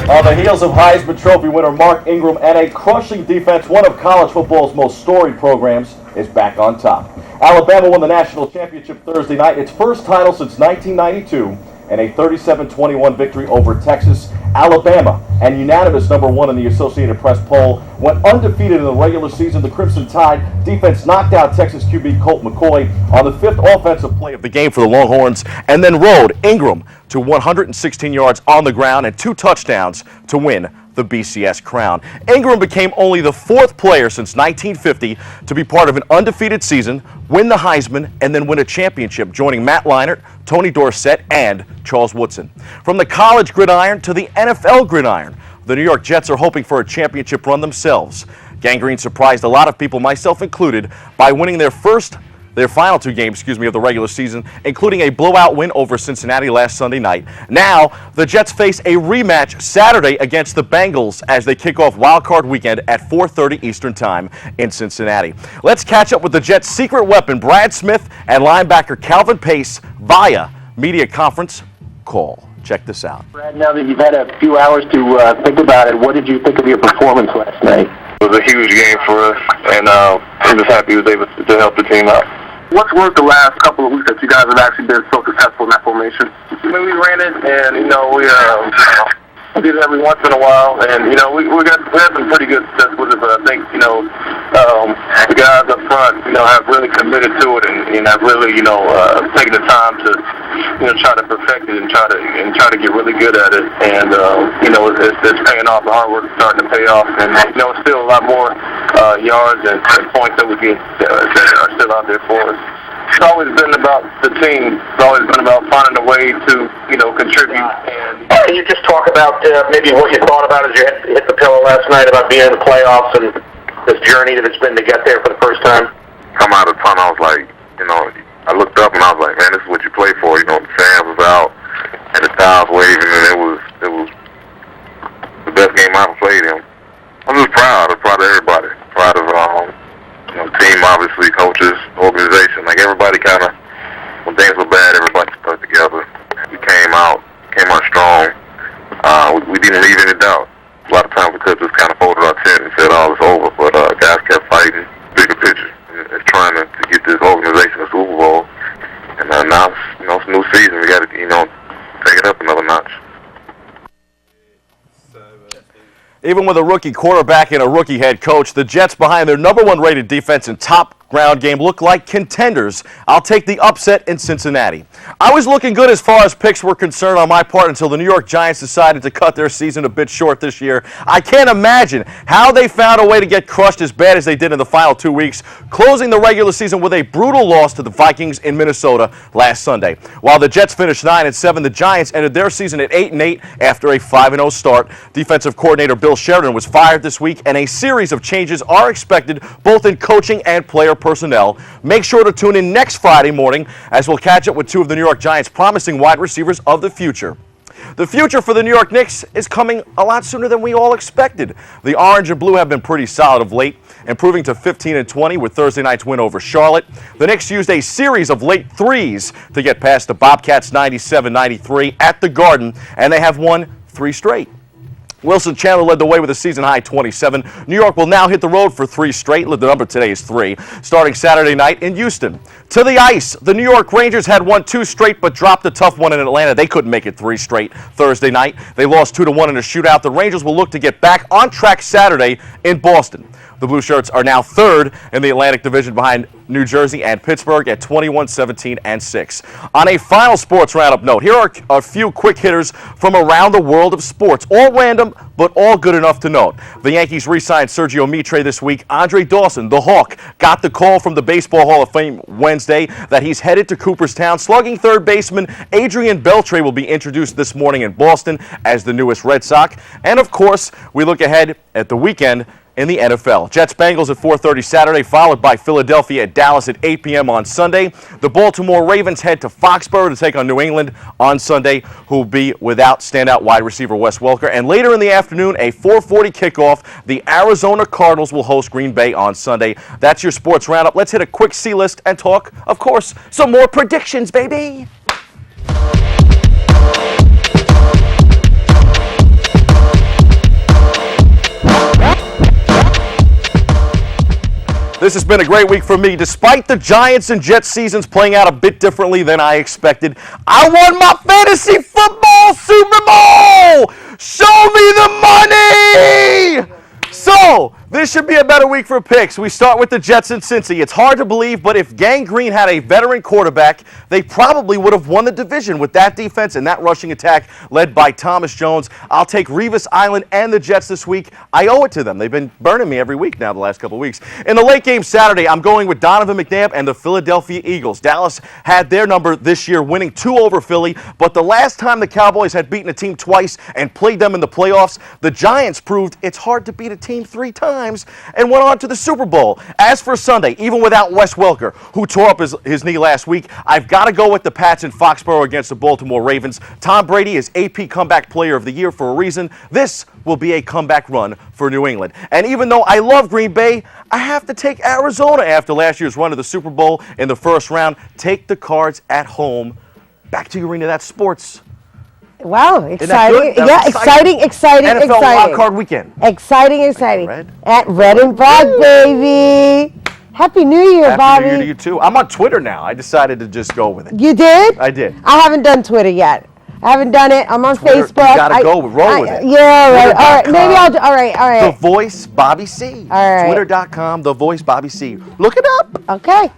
On the heels of Heisman Trophy winner Mark Ingram and a crushing defense, one of college football's most storied programs is back on top. Alabama won the national championship Thursday night, its first title since 1992, and a 37-21 victory over Texas. Alabama, and unanimous number one in the Associated Press poll, went undefeated in the regular season. The Crimson Tide defense knocked out Texas QB Colt McCoy on the fifth offensive play of the game for the Longhorns, and then rode Ingram to 116 yards on the ground and 2 touchdowns to win the BCS crown. Ingram became only the 4th player since 1950 to be part of an undefeated season, win the Heisman, and then win a championship, joining Matt Leinart, Tony Dorsett, and Charles Woodson. From the college gridiron to the NFL gridiron, the New York Jets are hoping for a championship run themselves. Gangrene surprised a lot of people, myself included, by winning their final 2 games, of the regular season, including a blowout win over Cincinnati last Sunday night. Now, the Jets face a rematch Saturday against the Bengals as they kick off wildcard weekend at 4:30 Eastern Time in Cincinnati. Let's catch up with the Jets' secret weapon, Brad Smith, and linebacker Calvin Pace via media conference call. Check this out. Brad, now that you've had a few hours to think about it, what did you think of your performance last night? It was a huge game for us, and I'm just happy we was able to help the team out. What's worked the last couple of weeks that you guys have actually been so successful in that formation? I mean, we ran it, and we did it every once in a while, and we had some pretty good success with it. But I think the guys up front have really committed to it, and have really taken the time to try to perfect it and try to get really good at it. And it's paying off. The hard work is starting to pay off, and it's still a lot more yards and points that we get that are still out there for us. It's always been about the team. It's always been about finding a way to, contribute. And Can you just talk about maybe what you thought about as you hit the pillow last night about being in the playoffs and this journey that it's been to get there for the first time? Come out of the tunnel, I was like, I looked up and I was like, man, this is what you play for. The fans was out and the towels waving, and it was the best game I ever played in. I'm just proud. I'm proud of everybody. Proud of team, obviously, coaches, organization. Like, everybody kind of, when things were bad, everybody stuck together. We came out strong. We didn't leave any doubt. A lot of times we could just kind of folded our tent and said, oh, it's over. But guys kept fighting, bigger picture, and trying to get this organization a Super Bowl. And now it's a new season. We got to, take it up another notch. Even with a rookie quarterback and a rookie head coach, the Jets, behind their number 1 rated defense and top ground game, look like contenders. I'll take the upset in Cincinnati. I was looking good as far as picks were concerned on my part until the New York Giants decided to cut their season a bit short this year. I can't imagine how they found a way to get crushed as bad as they did in the final 2 weeks, closing the regular season with a brutal loss to the Vikings in Minnesota last Sunday. While the Jets finished 9-7, the Giants ended their season at 8-8 after a 5-0 start. Defensive coordinator Bill Sheridan was fired this week, and a series of changes are expected both in coaching and player personnel. Make sure to tune in next Friday morning as we'll catch up with 2 of the New York Giants' promising wide receivers of the future. The future for the New York Knicks is coming a lot sooner than we all expected. The orange and blue have been pretty solid of late, improving to 15-20 with Thursday night's win over Charlotte. The Knicks used a series of late threes to get past the Bobcats 97-93 at the Garden, and they have won 3 straight. Wilson Chandler led the way with a season-high 27. New York will now hit the road for 3 straight. The number today is 3, starting Saturday night in Houston. To the ice, the New York Rangers had won 2 straight but dropped a tough one in Atlanta. They couldn't make it 3 straight Thursday night. They lost 2-1 in a shootout. The Rangers will look to get back on track Saturday in Boston. The Blue Shirts are now 3rd in the Atlantic Division behind New Jersey and Pittsburgh at 21-17-6. On a final sports roundup note, here are a few quick hitters from around the world of sports. All random, but all good enough to note. The Yankees re-signed Sergio Mitre this week. Andre Dawson, the Hawk, got the call from the Baseball Hall of Fame Wednesday that he's headed to Cooperstown. Slugging third baseman Adrian Beltre will be introduced this morning in Boston as the newest Red Sox. And, of course, we look ahead at the weekend in the NFL. Jets-Bengals at 4:30 Saturday, followed by Philadelphia at Dallas at 8 p.m. on Sunday. The Baltimore Ravens head to Foxborough to take on New England on Sunday, who will be without standout wide receiver Wes Welker. And later in the afternoon, a 4:40 kickoff, the Arizona Cardinals will host Green Bay on Sunday. That's your sports roundup. Let's hit a quick C-list and talk, of course, some more predictions, baby. This has been a great week for me. Despite the Giants and Jets seasons playing out a bit differently than I expected, I won my fantasy football Super Bowl! Show me the money! So, this should be a better week for picks. We start with the Jets and Cincy. It's hard to believe, but if Gang Green had a veteran quarterback, they probably would have won the division with that defense and that rushing attack led by Thomas Jones. I'll take Revis Island and the Jets this week. I owe it to them. They've been burning me every week now the last couple of weeks. In the late game Saturday, I'm going with Donovan McNabb and the Philadelphia Eagles. Dallas had their number this year, winning 2 over Philly, but the last time the Cowboys had beaten a team twice and played them in the playoffs, the Giants proved it's hard to beat a team 3 times and went on to the Super Bowl. As for Sunday, even without Wes Welker, who tore up his knee last week, I've got to go with the Pats in Foxborough against the Baltimore Ravens. Tom Brady is AP Comeback Player of the Year for a reason. This will be a comeback run for New England. And even though I love Green Bay, I have to take Arizona after last year's run to the Super Bowl in the first round. Take the Cards at home. Back to you, Arena. That's sports. Wow, exciting. Yeah, exciting. NFL wildcard weekend. Exciting. At Red and Black, baby. Happy New Year, Bobby. Happy New Year to you, too. I'm on Twitter now. I decided to just go with it. You did? I did. I haven't done Twitter yet. I haven't done it. I'm on Twitter, Facebook. You gotta roll with it. Yeah, right. All right. Maybe I'll do. All right. The Voice Bobby C. All right. Twitter.com, The Voice Bobby C. Look it up. Okay.